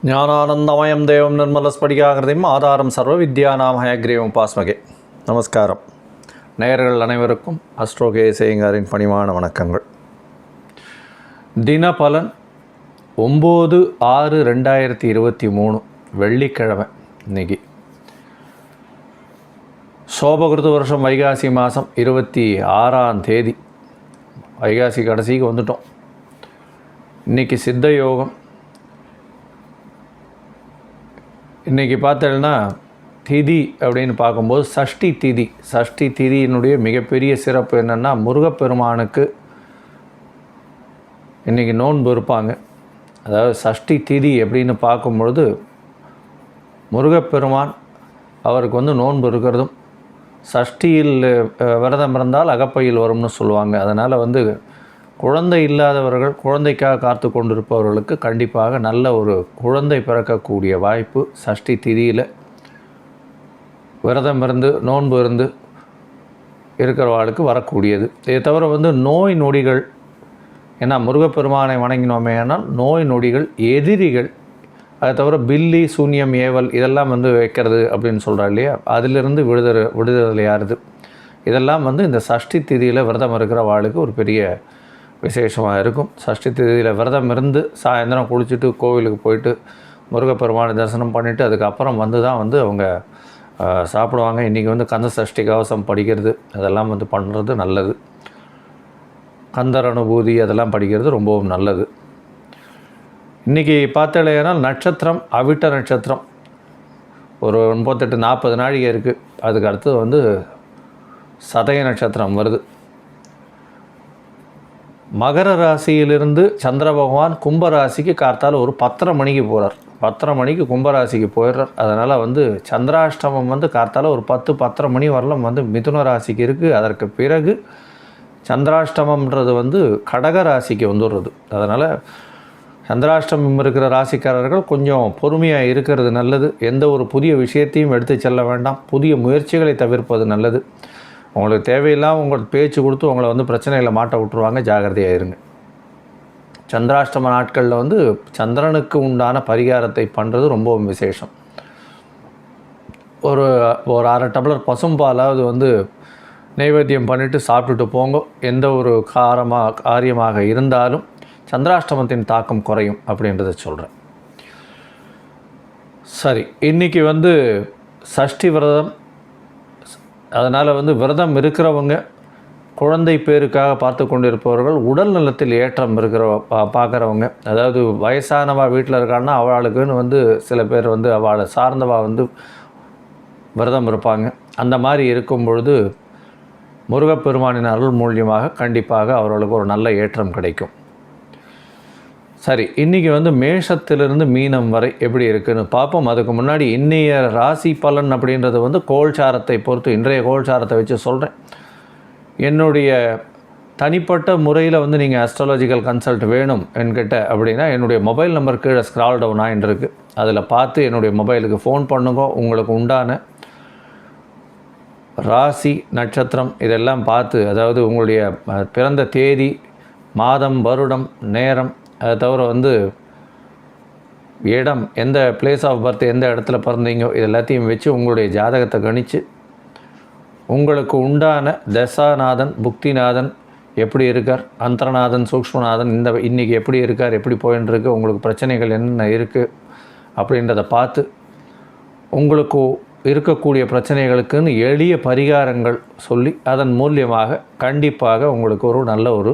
ஞானானந்தமயம் தேவம் நிர்மலஸ்படிகாகிருதிம் ஆதாரம் சர்வ வித்யானாம் ஹயக்ரீவம் உபாஸ்மகே. நமஸ்காரம். நேயர்கள் அனைவருக்கும் அஸ்ட்ரோகே சேயங்காரின் பணிவான வணக்கங்கள். தினபலன் 9/6/2023 வெள்ளிக்கிழமை. இன்னைக்கு சோபகிருது வருஷம் வைகாசி மாதம் 26ஆம் தேதி. வைகாசி கடைசிக்கு வந்துட்டோம். இன்றைக்கி சித்த யோகம். இன்றைக்கி பார்த்தேன்னா திதி அப்படின்னு பார்க்கும்போது சஷ்டி திதியினுடைய மிகப்பெரிய சிறப்பு என்னென்னா, முருகப்பெருமானுக்கு இன்றைக்கி நோன்பு இருப்பாங்க. அதாவது சஷ்டி திதி அப்படின்னு பார்க்கும்பொழுது முருகப்பெருமான் அவருக்கு நோன்பு இருக்கிறதும், சஷ்டியில் விரதம் இருந்தால் அகப்பையில் வரும்னு சொல்லுவாங்க. அதனால் குழந்தை இல்லாதவர்கள், குழந்தைக்காக காத்து கொண்டிருப்பவர்களுக்கு கண்டிப்பாக நல்ல ஒரு குழந்தை பிறக்கக்கூடிய வாய்ப்பு சஷ்டி திதியில் விரதம் இருந்து நோன்பு இருந்து இருக்கிறவாளுக்கு வரக்கூடியது. இதை தவிர நோய் நொடிகள், ஏன்னா முருகப்பெருமானை வணங்கினோமே ஆனால் நோய் நொடிகள், எதிரிகள், அதை தவிர பில்லி சூன்யம் ஏவல் இதெல்லாம் வைக்கிறது அப்படின்னு சொல்கிறாள் இல்லையா, அதிலிருந்து விடுதலையாகிறது. இதெல்லாம் இந்த சஷ்டி திதியில் விரதம் இருக்கிற வாளுக்கு ஒரு பெரிய விசேஷமாக இருக்கும். சஷ்டி திதியில் விரதம் இருந்து சாயந்தரம் குளிச்சுட்டு கோவிலுக்கு போயிட்டு முருகப்பெருமானை தரிசனம் பண்ணிவிட்டு அதுக்கப்புறம் தான் அவங்க சாப்பிடுவாங்க. இன்றைக்கி கந்த சஷ்டி கவசம் படிக்கிறது அதெல்லாம் பண்ணுறது நல்லது. கந்தர் அனுபூதி அதெல்லாம் படிக்கிறது ரொம்பவும் நல்லது. இன்றைக்கி பார்த்தாலேனா நட்சத்திரம் அவிட்ட நட்சத்திரம். ஒரு 38-40 நாழிகை இருக்குது. அதுக்கு அடுத்தது சதய நட்சத்திரம் வருது. மகர ராசியிலிருந்து சந்திர பகவான் கும்பராசிக்கு கார்த்தால் ஒரு 10:30 மணிக்கு போகிறார். 10:30 மணிக்கு கும்பராசிக்கு போயிடுறார். அதனால் சந்திராஷ்டமம் கார்த்தால் ஒரு 10-10:30 மணி வரலாம் மிதுன ராசிக்கு இருக்குது. அதற்கு பிறகு சந்திராஷ்டமம்ன்றது கடக ராசிக்கு வந்துடுறது. அதனால் சந்திராஷ்டமம் இருக்கிற ராசிக்காரர்கள் கொஞ்சம் பொறுமையாக இருக்கிறது நல்லது. எந்த ஒரு புதிய விஷயத்தையும் எடுத்து செல்ல வேண்டாம். புதிய முயற்சிகளை தவிர்ப்பது நல்லது. உங்களுக்கு தேவையில்லாமல் உங்களுக்கு பேச்சு கொடுத்து உங்களை பிரச்சனையில் மாட்ட விட்டுருவாங்க. ஜாகிரதையாக இருங்க. சந்திராஷ்டம நாட்களில் சந்திரனுக்கு உண்டான பரிகாரத்தை பண்ணுறது ரொம்பவும் விசேஷம். ஒரு 1/2 டம்ளர் பசும்பாலாவது நைவேத்தியம் பண்ணிவிட்டு சாப்பிட்டுட்டு போங்க. எந்த ஒரு காரியமாக இருந்தாலும் சந்திராஷ்டமத்தின் தாக்கம் குறையும் அப்படின்றத சொல்கிறேன். சரி, இன்றைக்கி சஷ்டி விரதம். அதனால் விரதம் இருக்கிறவங்க, குழந்தை பேருக்காக பார்த்து கொண்டிருப்பவர்கள், உடல் நலத்தில் ஏற்றம் பார்க்குறவங்க, அதாவது வயசானவா வீட்டில் இருக்கான்னா அவளுக்குன்னு சில பேர் அவளை சார்ந்தவா விரதம் இருப்பாங்க. அந்த மாதிரி இருக்கும் பொழுது முருகப்பெருமானின் அருள் மூலியமாக கண்டிப்பாக அவர்களுக்கு ஒரு நல்ல ஏற்றம் கிடைக்கும். சரி, இன்றைக்கி மேஷத்திலிருந்து மீனம் வரை எப்படி இருக்குதுன்னு பார்ப்போம். அதுக்கு முன்னாடி இன்றைய ராசி பலன் அப்படின்றது கோல்சாரத்தை பொறுத்து, இன்றைய கோல்சாரத்தை வச்சு சொல்கிறேன். என்னுடைய தனிப்பட்ட முறையில் நீங்கள் அஸ்ட்ராலஜிக்கல் கன்சல்ட் வேணும் என்கிட்ட அப்படின்னா என்னுடைய மொபைல் நம்பர் கீழே ஸ்க்ரால் டவுன் ஆகிட்டு இருக்குது. அதில் பார்த்து என்னுடைய மொபைலுக்கு ஃபோன் பண்ணுங்க. உங்களுக்கு உண்டான ராசி நட்சத்திரம் இதெல்லாம் பார்த்து, அதாவது உங்களுடைய பிறந்த தேதி, மாதம், வருடம், நேரம், அதை தவிர இடம், எந்த பிளேஸ் ஆஃப் பர்த், எந்த இடத்துல பிறந்தீங்க, இது எல்லாத்தையும் வச்சு உங்களுடைய ஜாதகத்தை கணித்து உங்களுக்கு உண்டான தசாநாதன், புக்திநாதன் எப்படி இருக்கார், அந்தரநாதன், சூக்ஷ்மநாதன் இன்றைக்கி எப்படி இருக்கார், எப்படி போயின்னு இருக்கு, உங்களுக்கு பிரச்சனைகள் என்னென்ன இருக்குது அப்படின்றத பார்த்து உங்களுக்கு இருக்கக்கூடிய பிரச்சனைகளுக்குன்னு எளிய பரிகாரங்கள் சொல்லி அதன் மூலியமாக கண்டிப்பாக உங்களுக்கு ஒரு நல்ல ஒரு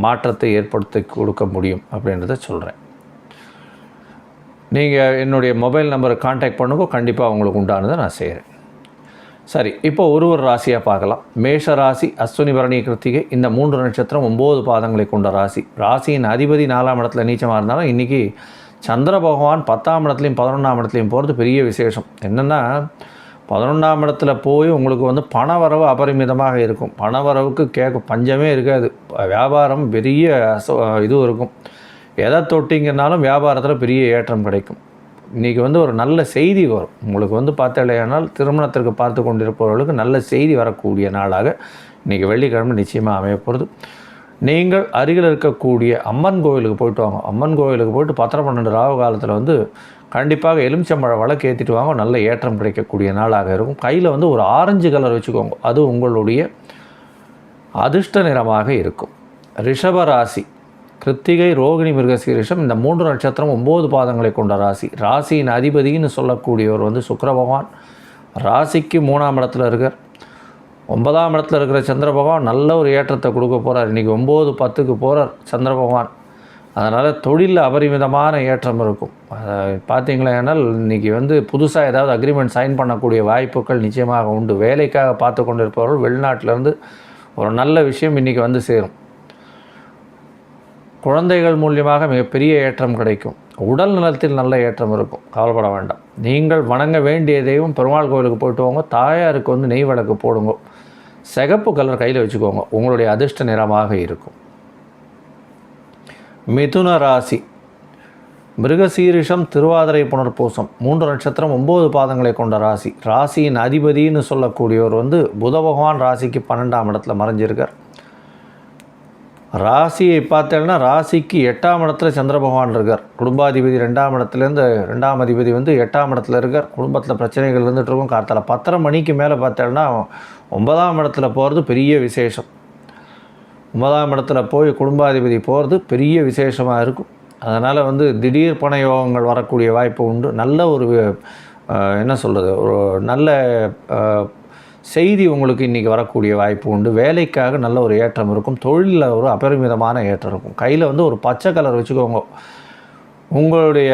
மாற்றத்தை ஏற்படுத்தி கொடுக்க முடியும் அப்படின்றத சொல்கிறேன். நீங்கள் என்னுடைய மொபைல் நம்பரை கான்டாக்ட் பண்ணுங்க. கண்டிப்பாக உங்களுக்கு உண்டானதை நான் செய்கிறேன். சரி, இப்போ ஒரு ராசியாக பார்க்கலாம். மேஷ ராசி, அஸ்வினி பரணி கிருத்திகை, இந்த 3 நட்சத்திரம் 9 பாதங்களை கொண்ட ராசி. ராசியின் அதிபதி 4ஆம் இடத்துல நீச்சமாக இருந்தாலும் இன்றைக்கி சந்திர பகவான் 10ஆம் இடத்துலையும் 11ஆம் இடத்துலையும் போகிறது பெரிய விசேஷம். என்னென்னா 11ஆம் இடத்துல போய் உங்களுக்கு பணவரவு அபரிமிதமாக இருக்கும். பணவரவுக்கு பஞ்சமே இருக்காது. வியாபாரம் பெரிய இதுவும் இருக்கும். எதை தொட்டிங்கன்னாலும் வியாபாரத்தில் பெரிய ஏற்றம் கிடைக்கும். இன்றைக்கி ஒரு நல்ல செய்தி வரும் உங்களுக்கு பார்த்தாலேயானால் திருமணத்திற்கு பார்த்து கொண்டிருப்பவர்களுக்கு நல்ல செய்தி வரக்கூடிய நாளாக இன்றைக்கி வெள்ளிக்கிழமை நிச்சயமாக அமைய போகிறது. நீங்கள் அருகில் இருக்கக்கூடிய அம்மன் கோவிலுக்கு போயிட்டு வாங்க. அம்மன் கோவிலுக்கு போயிட்டு 10-12 ராகு காலத்தில் வந்து கண்டிப்பாக எலுமிச்சம்பழம் விளக்கு ஏற்றிட்டு வாங்க. நல்ல ஏற்றம் கிடைக்கக்கூடிய நாளாக இருக்கும். கையில் வந்து ஒரு ஆரஞ்சு கலர் வச்சுக்கோங்க, அது உங்களுடைய அதிர்ஷ்ட நிறமாக இருக்கும். ரிஷபராசி, கிருத்திகை, ரோகிணி, மிருகசீரிஷம் இந்த 3 நட்சத்திரம் 9 பாதங்களை கொண்ட ராசி. ராசியின் அதிபதினு சொல்லக்கூடியவர் வந்து சுக்கிர பகவான். ராசிக்கு 3ஆம் இடத்துல இருக்கார். 9ஆம் இடத்துல இருக்கிற சந்திர பகவான் நல்ல ஒரு ஏற்றத்தை கொடுக்க போகிறார். இன்றைக்கி 9-10க்கு போகிறார் சந்திர பகவான். அதனால் தொழிலில் அபரிமிதமான ஏற்றம் இருக்கும். பார்த்தீங்களா, ஏன்னால் இன்றைக்கி வந்து புதுசாக ஏதாவது அக்ரிமெண்ட் சைன் பண்ணக்கூடிய வாய்ப்புகள் நிச்சயமாக உண்டு. வேலைக்காக பார்த்து கொண்டு இருப்பவர்கள் வெளிநாட்டிலேருந்து ஒரு நல்ல விஷயம் இன்றைக்கி வந்து சேரும். குழந்தைகள் மூலியமாக மிகப்பெரிய ஏற்றம் கிடைக்கும். உடல் நலத்தில் நல்ல ஏற்றம் இருக்கும், கவலைப்பட வேண்டாம். நீங்கள் வணங்க வேண்டிய தெய்வம் பெருமாள் கோவிலுக்கு போய்ட்டு வாங்க. தாயாருக்கு வந்து நெய் விளக்கு போடுங்க. சிகப்பு கலர் கையில் வச்சுக்கோங்க, உங்களுடைய அதிர்ஷ்ட நிறமாக இருக்கும். மிதுன ராசி, மிருகசீரிஷம், திருவாதிரை, புனர்பூசம் 3 நட்சத்திரம் 9 பாதங்களை கொண்ட ராசி. ராசியின் அதிபதினு சொல்லக்கூடியவர் வந்து புத பகவான். ராசிக்கு 12ஆம் இடத்துல மறைஞ்சிருக்கார். ராசியை பார்த்தேன்னா ராசிக்கு 8ஆம் இடத்துல சந்திர பகவான் இருக்கார். குடும்பாதிபதி 2ஆம் இடத்துலேருந்து 2ஆம் அதிபதி வந்து 8ஆம் இடத்துல இருக்கார். குடும்பத்தில் பிரச்சனைகள் இருந்துகிட்டு இருக்கும். காலத்தில் 10:30 மணிக்கு மேலே பார்த்தேன்னா 9ஆம் இடத்துல போகிறது பெரிய விசேஷம். 9ஆம் இடத்துல போய் குடும்பாதிபதி போகிறது பெரிய விசேஷமாக இருக்கும். அதனால் வந்து திடீர் பண யோகங்கள் வரக்கூடிய வாய்ப்பு உண்டு. நல்ல ஒரு என்ன சொல்கிறது, ஒரு நல்ல செய்தி உங்களுக்கு இன்றைக்கி வரக்கூடிய வாய்ப்பு உண்டு. வேலைக்காக நல்ல ஒரு ஏற்றம் இருக்கும். தொழிலில் ஒரு அபரிமிதமான ஏற்றம் இருக்கும். கையில் வந்து ஒரு பச்சை கலர் வச்சுக்கோங்க. உங்களுடைய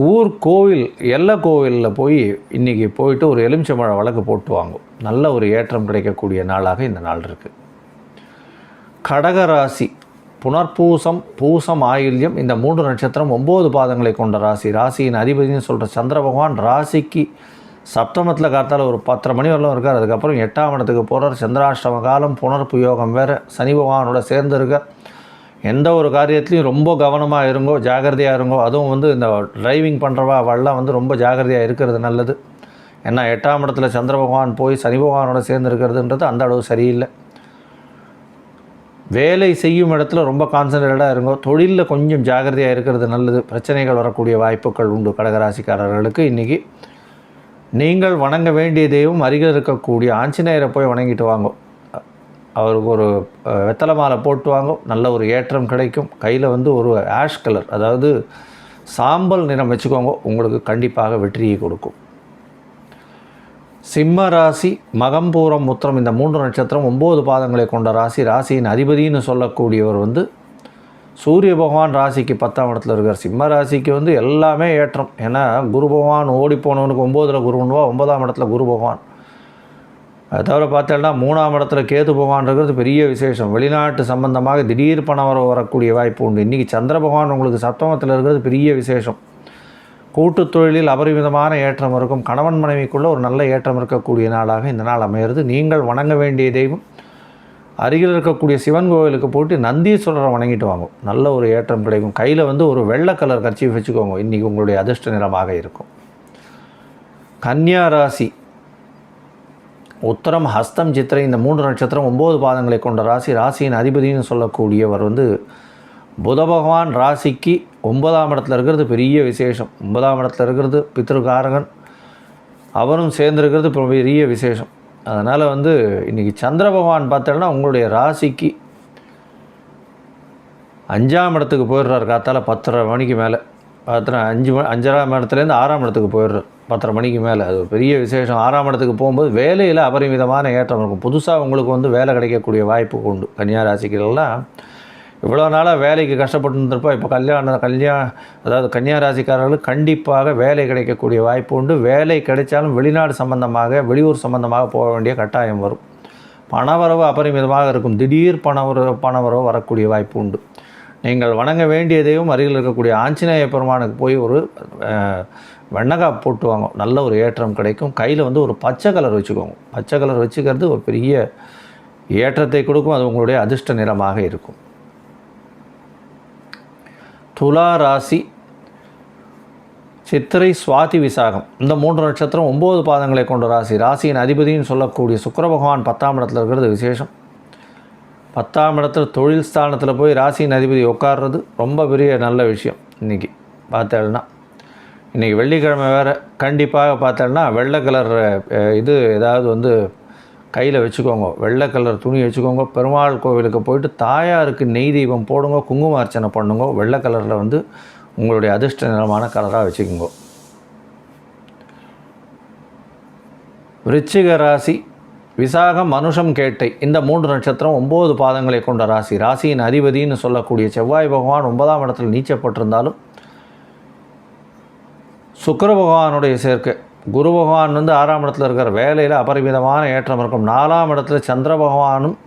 ஊர் கோவில், எல்லை கோவிலில் போய் இன்றைக்கி போயிட்டு ஒரு எலுமிச்சம்பழம் விளக்கு போட்டு வாங்கும். நல்ல ஒரு ஏற்றம் கிடைக்கக்கூடிய நாளாக இந்த நாள் இருக்குது. கடகராசி, புனர்பூசம், பூசம், ஆயில்யம் இந்த 3 நட்சத்திரம் 9 பாதங்களை கொண்ட ராசி. ராசியின் அதிபதினு சொல்கிற சந்திர பகவான் ராசிக்கு சப்தமத்தில் காத்தால் ஒரு 10:30 மணி வரலாம் இருக்கார். அதுக்கப்புறம் 8ஆம் இடத்துக்கு போகிறார். சந்திராஷ்டம காலம், புனர்ப்பு யோகம் வேறு. சனி பகவானோட சேர்ந்து இருக்கார். எந்த ஒரு காரியத்துலையும் ரொம்ப கவனமாக இருங்கோ, ஜாகிரதையாக இருங்கோ. அதுவும் வந்து இந்த டிரைவிங் பண்ணுறவா அவள்லாம் வந்து ரொம்ப ஜாகிரதையாக இருக்கிறது நல்லது. ஏன்னா 8ஆம் இடத்துல சந்திர பகவான் போய் சனி பகவானோட சேர்ந்து இருக்கிறதுன்றது அந்த அளவு சரியில்லை. வேலை செய்யும் இடத்துல ரொம்ப கான்சன்ட்ரேட்டாக இருங்கோ. தொழிலில் கொஞ்சம் ஜாகிரதையாக இருக்கிறது நல்லது. பிரச்சனைகள் வரக்கூடிய வாய்ப்புகள் உண்டு. கடகராசிக்காரர்களுக்கு இன்றைக்கி நீங்கள் வணங்க வேண்டிய தெய்வம் அருகில் இருக்கக்கூடிய ஆஞ்சநேயரை போய் வணங்கிட்டு வாங்க. அவருக்கு ஒரு வெத்தலை மாலை போட்டு வாங்க. நல்ல ஒரு ஏற்றம் கிடைக்கும். கையில் வந்து ஒரு ஆஷ் கலர், அதாவது சாம்பல் நிறம் வச்சுக்கோங்க, உங்களுக்கு கண்டிப்பாக வெற்றியை கொடுக்கும். சிம்ம ராசி, மகம்பூரம், உத்திரம் இந்த 3 நட்சத்திரம் 9 பாதங்களை கொண்ட ராசி. ராசியின் அதிபதினு சொல்லக்கூடியவர் வந்து சூரிய பகவான். ராசிக்கு 10ஆம் இடத்துல இருக்கார். சிம்ம ராசிக்கு வந்து எல்லாமே ஏற்றம். ஏன்னா குரு பகவான் ஓடி போனவனுக்கு 9ல் குரு பண்ணுவா, 9ஆம் இடத்துல குரு பகவான். அதை தவிர பார்த்தேன்னா 3ஆம் இடத்துல கேது பகவான் இருக்கிறது பெரிய விசேஷம். வெளிநாட்டு சம்பந்தமாக திடீர் பணம் வரக்கூடிய வாய்ப்பு உண்டு. இன்றைக்கி சந்திர பகவான் உங்களுக்கு சப்தமத்தில் இருக்கிறது பெரிய விசேஷம். கூட்டுத் தொழிலில் அபரிமிதமான ஏற்றம் இருக்கும். கணவன் மனைவிக்குள்ளே ஒரு நல்ல ஏற்றம் இருக்கக்கூடிய நாளாக இந்த நாள் அமையிறது. நீங்கள் வணங்க வேண்டிய தெய்வம் அருகில் இருக்கக்கூடிய சிவன் கோவிலுக்கு போட்டு நந்தீஸ்வரரை வணங்கிட்டு வாங்கும். நல்ல ஒரு ஏற்றம் கிடைக்கும். கையில் வந்து ஒரு வெள்ளை கலர் கர்ச்சீஃப் வச்சுக்கோங்க. இன்றைக்கி உங்களுடைய அதிர்ஷ்ட நிறமாக இருக்கும். கன்னியா ராசி, உத்தரம், ஹஸ்தம், சித்திரை இந்த 3 நட்சத்திரம் 9 பாதங்களை கொண்ட ராசி. ராசியின் அதிபதினு சொல்லக்கூடியவர் வந்து புத பகவான். ராசிக்கு 9ஆம் இடத்துல இருக்கிறது பெரிய விசேஷம். 9ஆம் இடத்துல இருக்கிறது பித்ருகாரகன், அவரும் சேர்ந்துருக்கிறது பெரிய விசேஷம். அதனால் வந்து இன்றைக்கி சந்திர பகவான் பார்த்தோன்னா உங்களுடைய ராசிக்கு 5ஆம் இடத்துக்கு போயிடுறார். காத்தால் 10:30 மணிக்கு மேலே. 5ஆம் இடத்துலேருந்து 6ஆம் இடத்துக்கு போயிடுறார் 10:30 மணிக்கு மேலே. அது ஒரு பெரிய விசேஷம். 6ஆம் இடத்துக்கு போகும்போது வேலையில் அபரிமிதமான ஏற்றம் இருக்கும். புதுசாக உங்களுக்கு வந்து வேலை கிடைக்கக்கூடிய வாய்ப்பு உண்டு. கன்னியா ராசிக்கெல்லாம் இவ்வளோ நாளாக வேலைக்கு கஷ்டப்பட்டு இருந்திருப்போம். இப்போ அதாவது கன்னியா ராசிக்காரர்களுக்கு கண்டிப்பாக வேலை கிடைக்கக்கூடிய வாய்ப்பு உண்டு. வேலை கிடைச்சாலும் வெளிநாடு சம்பந்தமாக, வெளியூர் சம்பந்தமாக போக வேண்டிய கட்டாயம் வரும். பணவரவு அபரிமிதமாக இருக்கும். திடீர் பணவரவு வரக்கூடிய வாய்ப்பு உண்டு. நீங்கள் வணங்க வேண்டிய தெய்வம் அருகில் இருக்கக்கூடிய ஆஞ்சநேய பெருமானுக்கு போய் ஒரு வெண்ணக்காய் போட்டு வாங்க. நல்ல ஒரு ஏற்றம் கிடைக்கும். கையில் வந்து ஒரு பச்சை கலர் வச்சுக்கோங்க. பச்சை கலர் வச்சுக்கிறது ஒரு பெரிய ஏற்றத்தை கொடுக்கும். அது உங்களுடைய அதிர்ஷ்ட நிறமாக இருக்கும். துலா ராசி, சித்திரை, சுவாதி, விசாகம் இந்த 3 நட்சத்திரம் 9 பாதங்களை கொண்ட ராசி. ராசியின் அதிபதினு சொல்லக்கூடிய சுக்கிர பகவான் 10ஆம் இடத்துல இருக்கிறது விசேஷம். 10ஆம் இடத்துல தொழில் ஸ்தானத்தில் போய் ராசியின் அதிபதி உட்கார்றது ரொம்ப பெரிய நல்ல விஷயம். இன்றைக்கி பார்த்தேன்னா இன்றைக்கி வெள்ளிக்கிழமை வேறு, கண்டிப்பாக பார்த்தேன்னா வெள்ளை கலர் இது ஏதாவது வந்து கையில் வச்சுக்கோங்க, வெள்ளை கலர் துணி வச்சுக்கோங்க. பெருமாள் கோவிலுக்கு போயிட்டு தாயாருக்கு நெய் தீபம் போடுங்க, குங்கும அர்ச்சனை பண்ணுங்க. வெள்ளை கலரில் வந்து உங்களுடைய அதிர்ஷ்ட நிறமான கலராக வச்சுக்கோங்க. விருச்சிக ராசி, விசாகம், மனுஷம், கேட்டை இந்த 3 நட்சத்திரம் 9 பாதங்களை கொண்ட ராசி. ராசியின் அதிபதினு சொல்லக்கூடிய செவ்வாய் பகவான் 9ஆம் இடத்தில் நீச்சப்பட்டிருந்தாலும் சுக்கிர பகவானுடைய சேர்க்கை, குரு பகவான் வந்து 6ஆம் இடத்துல இருக்கிற வேலையில் அபரிமிதமான ஏற்றம் இருக்கும். 4ஆம் இடத்துல சந்திர பகவானும்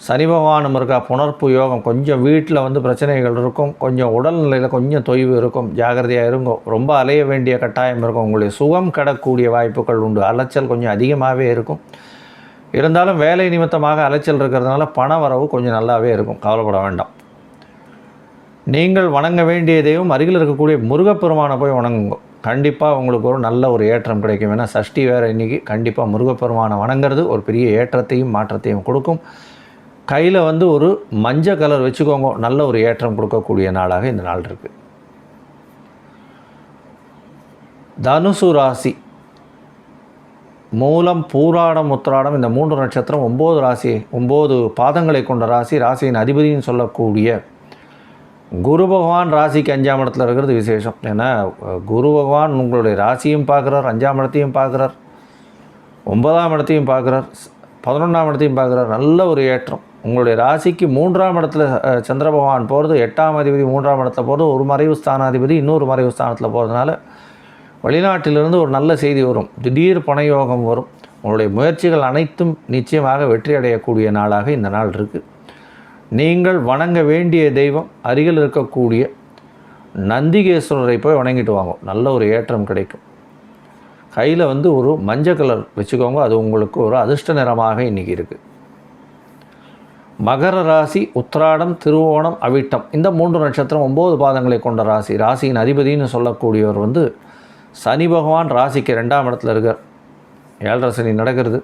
சனி பகவானும் இருக்கா, புணர்ப்பு யோகம். கொஞ்சம் வீட்டில் வந்து பிரச்சனைகள் இருக்கும், கொஞ்சம் உடல்நிலையில் கொஞ்சம் தொய்வு இருக்கும், ஜாகிரதையாக இருக்கும். ரொம்ப அலைய வேண்டிய கட்டாயம் இருக்கும், உங்களுடைய சுகம் கிடக்கூடிய வாய்ப்புகள் உண்டு. அலைச்சல் கொஞ்சம் அதிகமாகவே இருக்கும். இருந்தாலும் வேலை நிமித்தமாக அலைச்சல் இருக்கிறதுனால பண வரவு கொஞ்சம் நல்லாவே இருக்கும், கவலைப்பட வேண்டாம். நீங்கள் வணங்க வேண்டிய தெய்வம் அருகில் இருக்கக்கூடிய முருகப்பெருமானை போய் வணங்குங்க. கண்டிப்பாக உங்களுக்கு ஒரு நல்ல ஒரு ஏற்றம் கிடைக்கும். ஏன்னா சஷ்டி வேறு இன்றைக்கி. கண்டிப்பாக முருகப்பெருமானை வணங்குறது ஒரு பெரிய ஏற்றத்தையும் மாற்றத்தையும் கொடுக்கும். கையில் வந்து ஒரு மஞ்சள் கலர் வச்சுக்கோங்க, நல்ல ஒரு ஏற்றம் கொடுக்கக்கூடிய நாளாக இந்த நாள் இருக்குது. தனுசு ராசி, மூலம், பூராடம், உத்திராடம் இந்த 3 நட்சத்திரம் 9 ராசி, 9 பாதங்களை கொண்ட ராசி. ராசியின் அதிபதினு சொல்லக்கூடிய குரு பகவான் ராசிக்கு 5ஆம் இடத்துல இருக்கிறது விசேஷம். ஏன்னா குரு பகவான் உங்களுடைய ராசியும் பார்க்குறார், 5ஆம் இடத்தையும் பார்க்குறார், 9ஆம் இடத்தையும் பார்க்குறார், 11ஆம் இடத்தையும் பார்க்குறார். நல்ல ஒரு ஏற்றம். உங்களுடைய ராசிக்கு 3ஆம் இடத்துல சந்திர பகவான் போகிறது, 8ஆம் அதிபதி 3ஆம் இடத்துல போகிறது, ஒரு மறைவு ஸ்தானாதிபதி இன்னொரு மறைவு ஸ்தானத்தில் போகிறதுனால வெளிநாட்டிலிருந்து ஒரு நல்ல செய்தி வரும், திடீர் பணயோகம் வரும். உங்களுடைய முயற்சிகள் அனைத்தும் நிச்சயமாக வெற்றி அடையக்கூடிய நாளாக இந்த நாள் இருக்குது. நீங்கள் வணங்க வேண்டிய தெய்வம் அருகில் இருக்கக்கூடிய நந்திகேஸ்வரரை போய் வணங்கிட்டு வாங்க, நல்ல ஒரு ஏற்றம் கிடைக்கும். கையில் வந்து ஒரு மஞ்சள் கலர் வச்சுக்கோங்க, அது உங்களுக்கு ஒரு அதிர்ஷ்ட நிறமாக இன்றைக்கி இருக்குது. மகர ராசி, உத்திராடம், திருவோணம், அவிட்டம் இந்த 3 நட்சத்திரம் 9 பாதங்களை கொண்ட ராசி. ராசியின் அதிபதினு சொல்லக்கூடியவர் வந்து சனி பகவான் ராசிக்கு 2ஆம் இடத்துல இருக்கார். 7.5 சனி நடக்கிறது.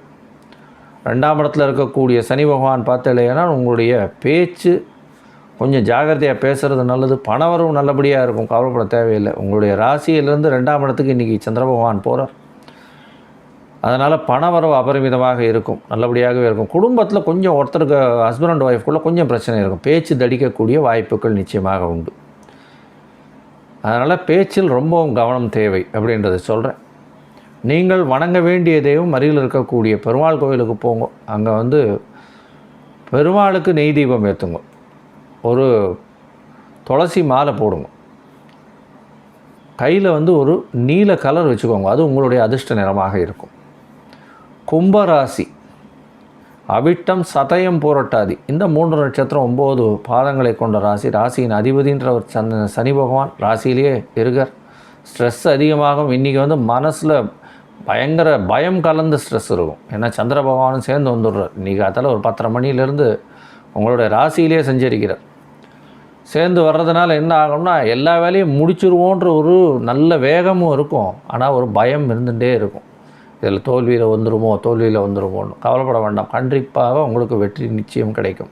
2ஆம் இடத்துல இருக்கக்கூடிய சனி பகவான் பார்த்தலைன்னா உங்களுடைய பேச்சு கொஞ்சம் ஜாகிரதையாக பேசுகிறது நல்லது. பணவரவு நல்லபடியாக இருக்கும், கவலைப்பட தேவையில்லை. உங்களுடைய ராசியிலிருந்து 2ஆம் இடத்துக்கு இன்றைக்கி சந்திர பகவான் போகிறார். அதனால் பணவரவு அபரிமிதமாக இருக்கும், நல்லபடியாகவே இருக்கும். குடும்பத்தில் கொஞ்சம் ஒருத்தருக்கு ஹஸ்பண்ட் அண்ட் ஒய்ஃப்குள்ளே கொஞ்சம் பிரச்சனை இருக்கும், பேச்சு தடிக்கக்கூடிய வாய்ப்புகள் நிச்சயமாக உண்டு. அதனால் பேச்சில் ரொம்பவும் கவனம் தேவை அப்படின்றத சொல்கிறேன். நீங்கள் வணங்க வேண்டிய தெய்வம் அருகில் இருக்கக்கூடிய பெருமாள் கோவிலுக்கு போங்க. அங்கே வந்து பெருமாளுக்கு நெய் தீபம் ஏற்றுங்க, ஒரு துளசி மாலை போடுங்க. கையில் வந்து ஒரு நீல கலர் வச்சுக்கோங்க, அது உங்களுடைய அதிர்ஷ்ட நிறமாக இருக்கும். கும்பராசி, அவிட்டம், சதயம், புரட்டாதி இந்த 3 நட்சத்திரம் 9 பாதங்களை கொண்ட ராசி. ராசியின் அதிபதின்றவர் சனி பகவான் ராசியிலேயே இருக்கார். ஸ்ட்ரெஸ் அதிகமாகும். இன்றைக்கி வந்து மனசில் பயங்கர பயம் கலந்த ஸ்ட்ரெஸ் இருக்கும். ஏன்னா சந்திர பகவானும் சேர்ந்து வந்துடுறார். இன்றைக்கி அதில் ஒரு 10:30 மணிலேருந்து உங்களுடைய ராசியிலே சஞ்சரிக்கிறார். சேர்ந்து வர்றதுனால என்ன ஆகும்னா எல்லா வேலையும் முடிச்சிருவோன்ற ஒரு நல்ல வேகமும் இருக்கும், ஆனால் ஒரு பயம் இருந்துகிட்டே இருக்கும். இதில் தோல்வியில் வந்துருமோன்னு கவலைப்பட வேண்டாம். கண்டிப்பாக உங்களுக்கு வெற்றி நிச்சயம் கிடைக்கும்.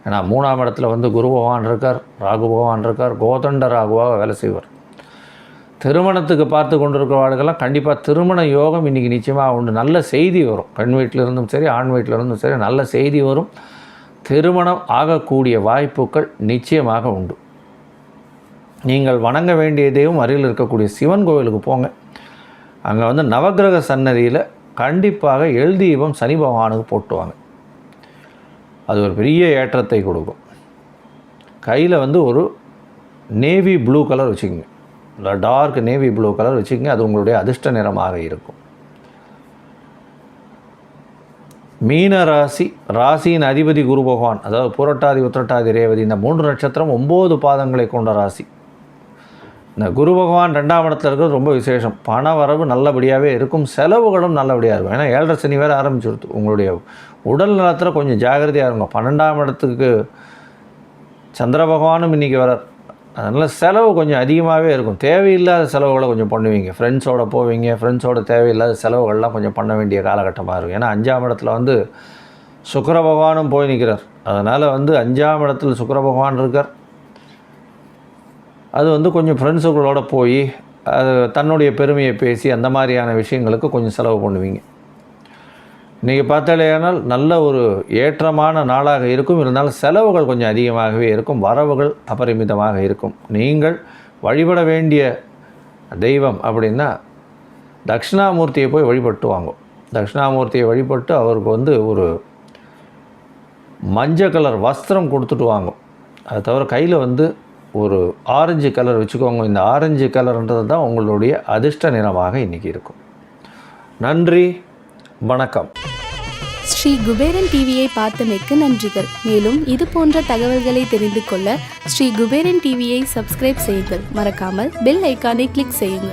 ஏன்னா 3ஆம் இடத்துல வந்து குரு பகவான் இருக்கார், ராகு பகவான் இருக்கார். கோதண்ட ராகுவாக வேலை செய்வார். திருமணத்துக்கு பார்த்து கொண்டிருக்கிறவர்களுக்கெல்லாம் கண்டிப்பாக திருமண யோகம் இன்றைக்கி நிச்சயமாக உண்டு. நல்ல செய்தி வரும், பெண் வீட்டிலிருந்தும் சரி ஆண் வீட்டிலிருந்தும் சரி நல்ல செய்தி வரும். திருமணம் ஆகக்கூடிய வாய்ப்புகள் நிச்சயமாக உண்டு. நீங்கள் வணங்க வேண்டிய தெய்வம் அருகில் இருக்கக்கூடிய சிவன் கோவிலுக்கு போங்க. அங்கே வந்து நவக்கிரக சன்னதியில் கண்டிப்பாக எள் தீபம் சனி பகவானுக்கு போட்டுவாங்க, அது ஒரு பெரிய ஏற்றத்தை கொடுக்கும். கையில் வந்து ஒரு நேவி ப்ளூ கலர் வச்சுக்கோங்க, டார்க் நேவி ப்ளூ கலர் வச்சுக்கோங்க, அது உங்களுடைய அதிர்ஷ்ட நிறமாக இருக்கும். மீன ராசி, ராசியின் அதிபதி குரு பகவான், அதாவது புரட்டாதி, உத்திரட்டாதி, ரேவதி இந்த 3 நட்சத்திரம் 9 பாதங்களை கொண்ட ராசி. இந்த குரு பகவான் 2ஆம் இடத்துல இருக்கிறது ரொம்ப விசேஷம். பண வரவு நல்லபடியாகவே இருக்கும், செலவுகளும் நல்லபடியாக இருக்கும். ஏன்னா 7.5 சனி வேறு ஆரம்பிச்சுடுது. உங்களுடைய உடல் நலத்தில் கொஞ்சம் ஜாகிரதையாக இருக்கும். 12ஆம் இடத்துக்கு சந்திர பகவானும் இன்றைக்கி வரார். அதனால் செலவு கொஞ்சம் அதிகமாகவே இருக்கும். தேவையில்லாத செலவுகளை கொஞ்சம் பண்ணுவீங்க, ஃப்ரெண்ட்ஸோடு போவீங்க, ஃப்ரெண்ட்ஸோட தேவையில்லாத செலவுகள்லாம் கொஞ்சம் பண்ண வேண்டிய காலகட்டமாக இருக்கும். ஏன்னா 5ஆம் இடத்துல வந்து சுக்கிர பகவானும் போய் நிற்கிறார். அதனால் வந்து 5ஆம் இடத்தில் சுக்கிர பகவான் இருக்கார். அது வந்து கொஞ்சம் ஃப்ரெண்ட்ஸுகளோட போய் அது தன்னுடைய பெருமையை பேசி அந்த மாதிரியான விஷயங்களுக்கு கொஞ்சம் செலவு பண்ணுவீங்க. இன்றைக்கி பார்த்தாலேயானால் நல்ல ஒரு ஏற்றமான நாளாக இருக்கும். இருந்தாலும் செலவுகள் கொஞ்சம் அதிகமாகவே இருக்கும். வரவுகள் அபரிமிதமாக இருக்கும். நீங்கள் வழிபட வேண்டிய தெய்வம் அப்படின்னா தட்சிணாமூர்த்தியை போய் வழிபட்டு வாங்கும். தட்சிணாமூர்த்தியை வழிபட்டு அவருக்கு வந்து ஒரு மஞ்சள் கலர் வஸ்திரம் கொடுத்துட்டு வாங்கும். அது தவிர கையில் வந்து ஒரு ஆரஞ்சு கலர் வச்சுக்கோங்க. இந்த ஆரஞ்சு கலர்ன்றது தான் உங்களுடைய அதிர்ஷ்ட நிறமாக இன்றைக்கி இருக்கும். நன்றி, வணக்கம். ஸ்ரீ குபேரன் டிவியை பார்த்தமைக்கு நன்றிகள். மேலும் இது போன்ற தகவல்களை தெரிந்து கொள்ள ஸ்ரீ குபேரன் டிவியை சப்ஸ்கிரைப் செய்யுங்கள். மறக்காமல் பெல் ஐக்கானை கிளிக் செய்யுங்கள்.